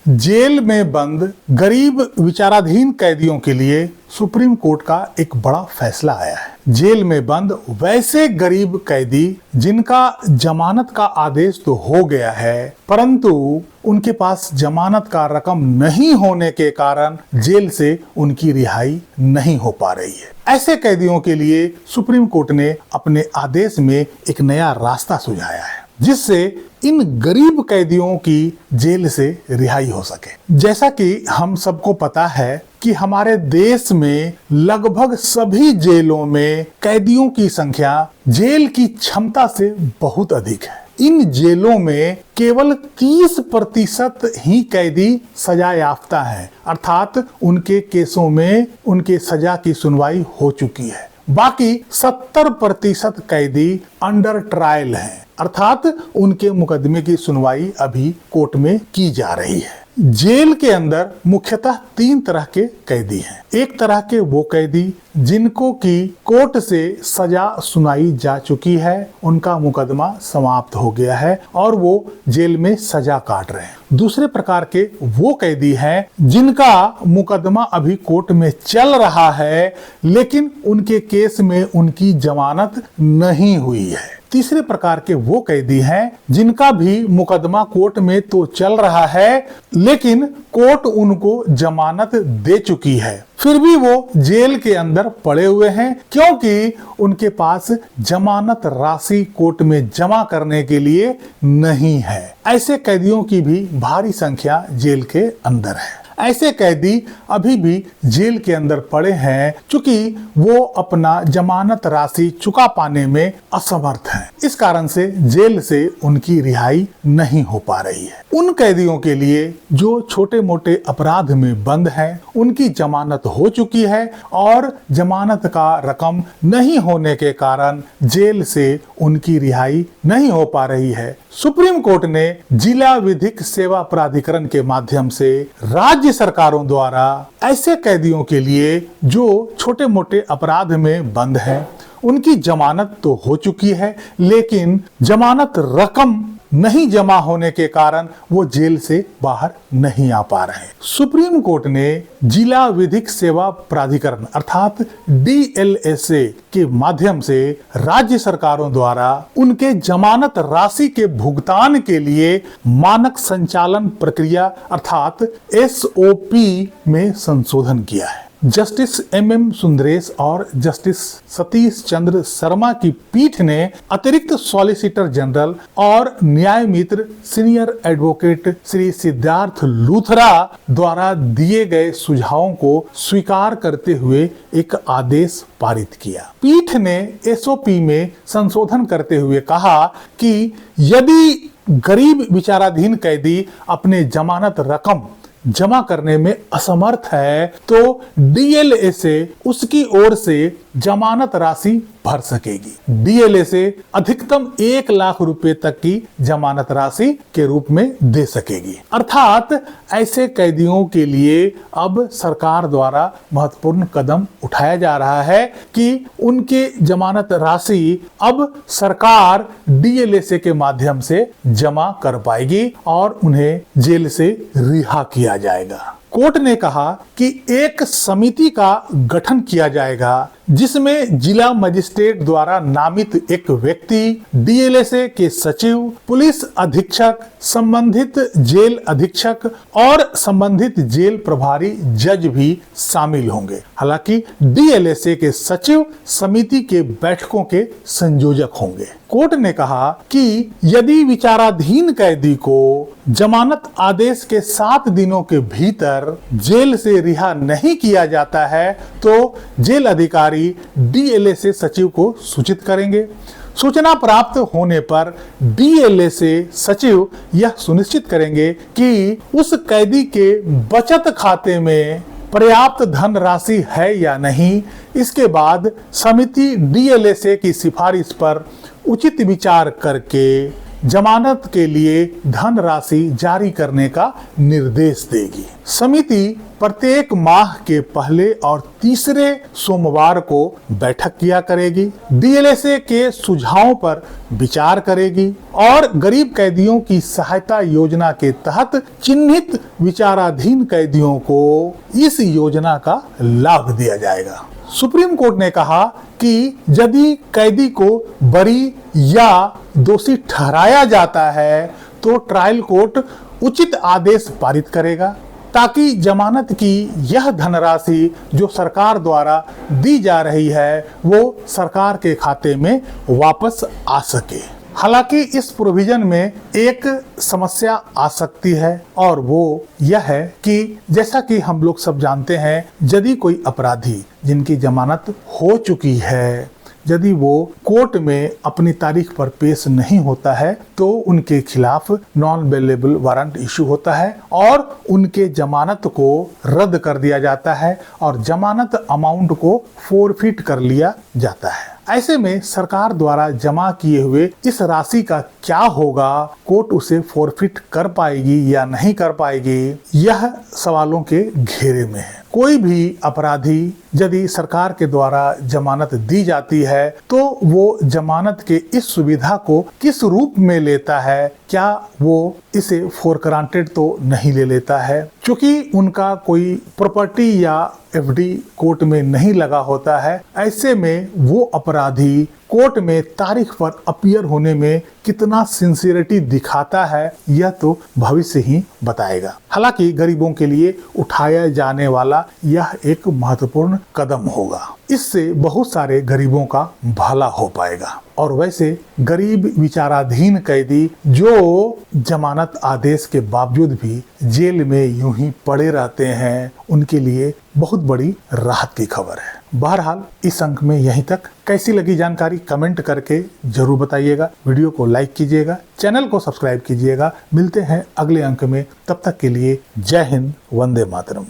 Jail में बंद गरीब विचाराधीन कैदियों के लिए सुप्रीम कोर्ट का एक बड़ा फैसला आया है। जेल में बंद वैसे गरीब कैदी जिनका जमानत का आदेश तो हो गया है, परंतु उनके पास जमानत का रकम नहीं होने के कारण जेल से उनकी रिहाई नहीं हो पा रही है। ऐसे कैदियों के लिए सुप्रीम कोर्ट ने अपने आदेश में एक नया रास्ता सुझाया है, जिससे इन गरीब कैदियों की जेल से रिहाई हो सके। जैसा कि हम सबको पता है कि हमारे देश में लगभग सभी जेलों में कैदियों की संख्या जेल की क्षमता से बहुत अधिक है। इन जेलों में केवल 30% ही कैदी सजा याफ्ता हैं, अर्थात उनके केसों में उनके सजा की सुनवाई हो चुकी है। बाकी 70% कैदी अंडर ट्रायल हैं, अर्थात उनके मुकदमे की सुनवाई अभी कोर्ट में की जा रही है। जेल के अंदर मुख्यतः 3 तरह के कैदी हैं। एक तरह के वो कैदी जिनको की कोर्ट से सजा सुनाई जा चुकी है, उनका मुकदमा समाप्त हो गया है और वो जेल में सजा काट रहे हैं। दूसरे प्रकार के वो कैदी हैं जिनका मुकदमा अभी कोर्ट में चल रहा है, लेकिन उनके केस में उनकी जमानत नहीं हुई है। तीसरे प्रकार के वो कैदी हैं जिनका भी मुकदमा कोर्ट में तो चल रहा है, लेकिन कोर्ट उनको जमानत दे चुकी है, फिर भी वो जेल के अंदर पड़े हुए हैं क्योंकि उनके पास जमानत राशि कोर्ट में जमा करने के लिए नहीं है। ऐसे कैदियों की भी भारी संख्या जेल के अंदर है। ऐसे कैदी अभी भी जेल के अंदर पड़े हैं क्योंकि वो अपना जमानत राशि चुका पाने में असमर्थ हैं। इस कारण से जेल से उनकी रिहाई नहीं हो पा रही है। उन कैदियों के लिए जो छोटे मोटे अपराध में बंद हैं, उनकी जमानत हो चुकी है और जमानत का रकम नहीं होने के कारण जेल से उनकी रिहाई नहीं हो पा रही है। सुप्रीम कोर्ट ने जिला विधिक सेवा प्राधिकरण के माध्यम से राज्य सरकारों द्वारा ऐसे कैदियों के लिए जो छोटे मोटे अपराध में बंद हैं, उनकी जमानत तो हो चुकी है, लेकिन जमानत रकम नहीं जमा होने के कारण वो जेल से बाहर नहीं आ पा रहे। सुप्रीम कोर्ट ने जिला विधिक सेवा प्राधिकरण अर्थात DLSA के माध्यम से राज्य सरकारों द्वारा उनके जमानत राशि के भुगतान के लिए मानक संचालन प्रक्रिया अर्थात SOP में संशोधन किया है। जस्टिस MM सुंदरेश और जस्टिस सतीश चंद्र शर्मा की पीठ ने अतिरिक्त सॉलिसिटर जनरल और न्याय मित्र सीनियर एडवोकेट श्री सिद्धार्थ लूथरा द्वारा दिए गए सुझावों को स्वीकार करते हुए एक आदेश पारित किया। पीठ ने SOP में संशोधन करते हुए कहा कि यदि गरीब विचाराधीन कैदी अपने जमानत रकम जमा करने में असमर्थ है तो DLSA उसकी ओर से जमानत राशि भर सकेगी। DLSA अधिकतम 1 लाख रुपए तक की जमानत राशि के रूप में दे सकेगी। अर्थात ऐसे कैदियों के लिए अब सरकार द्वारा महत्वपूर्ण कदम उठाया जा रहा है कि उनके जमानत राशि अब सरकार DLSA के माध्यम से जमा कर पाएगी और उन्हें जेल से रिहा किया जाएगा। कोर्ट ने कहा कि एक समिति का गठन किया जाएगा जिसमें जिला मजिस्ट्रेट द्वारा नामित एक व्यक्ति, DLSA के सचिव, पुलिस अधीक्षक, संबंधित जेल अधीक्षक और संबंधित जेल प्रभारी जज भी शामिल होंगे। हालांकि DLSA के सचिव समिति के बैठकों के संयोजक होंगे। कोर्ट ने कहा कि यदि विचाराधीन कैदी को जमानत आदेश के 7 दिनों के भीतर जेल से रिहा नहीं किया जाता है तो जेल अधिकारी DLSA सचिव को सूचित करेंगे। सूचना प्राप्त होने पर DLSA सचिव यह सुनिश्चित करेंगे कि उस कैदी के बचत खाते में पर्याप्त धन राशि है या नहीं। इसके बाद समिति DLSA की सिफारिश पर उचित विचार करके जमानत के लिए धनराशि जारी करने का निर्देश देगी। समिति प्रत्येक माह के पहले और तीसरे सोमवार को बैठक किया करेगी, डीएलएसए के सुझावों पर विचार करेगी और गरीब कैदियों की सहायता योजना के तहत चिन्हित विचाराधीन कैदियों को इस योजना का लाभ दिया जाएगा। सुप्रीम कोर्ट ने कहा कि यदि कैदी को बरी या दोषी ठहराया जाता है तो ट्रायल कोर्ट उचित आदेश पारित करेगा ताकि जमानत की यह धनराशि जो सरकार द्वारा दी जा रही है वो सरकार के खाते में वापस आ सके। हालांकि इस प्रोविजन में एक समस्या आ सकती है और वो यह है कि जैसा कि हम लोग सब जानते हैं, यदि कोई अपराधी जिनकी जमानत हो चुकी है यदि वो कोर्ट में अपनी तारीख पर पेश नहीं होता है तो उनके खिलाफ नॉन बेलेबल वारंट इशू होता है और उनके जमानत को रद्द कर दिया जाता है और जमानत अमाउंट को फोरफिट कर लिया जाता है। ऐसे में सरकार द्वारा जमा किए हुए इस राशि का क्या होगा, कोर्ट उसे फोरफिट कर पाएगी या नहीं कर पाएगी, यह सवालों के घेरे में है। कोई भी अपराधी यदि सरकार के द्वारा जमानत दी जाती है तो वो जमानत के इस सुविधा को किस रूप में लेता है, क्या वो इसे फॉर ग्रांटेड तो नहीं ले लेता है। क्योंकि उनका कोई प्रॉपर्टी या एफडी कोर्ट में नहीं लगा होता है, ऐसे में वो अपराधी कोर्ट में तारीख पर अपीयर होने में कितना सिंसियरिटी दिखाता है यह तो भविष्य ही बताएगा। हालांकि गरीबों के लिए उठाया जाने वाला यह एक महत्वपूर्ण कदम होगा। इससे बहुत सारे गरीबों का भला हो पाएगा। और वैसे गरीब विचाराधीन कैदी जो जमानत आदेश के बावजूद भी जेल में यूं ही पड़े रहते हैं, उनके लिए बहुत बड़ी राहत की खबर है। बहरहाल इस अंक में यहीं तक। कैसी लगी जानकारी कमेंट करके जरूर बताइएगा। वीडियो को लाइक कीजिएगा, चैनल को सब्सक्राइब कीजिएगा। मिलते हैं अगले अंक में, तब तक के लिए जय हिंद, वंदे मातरम।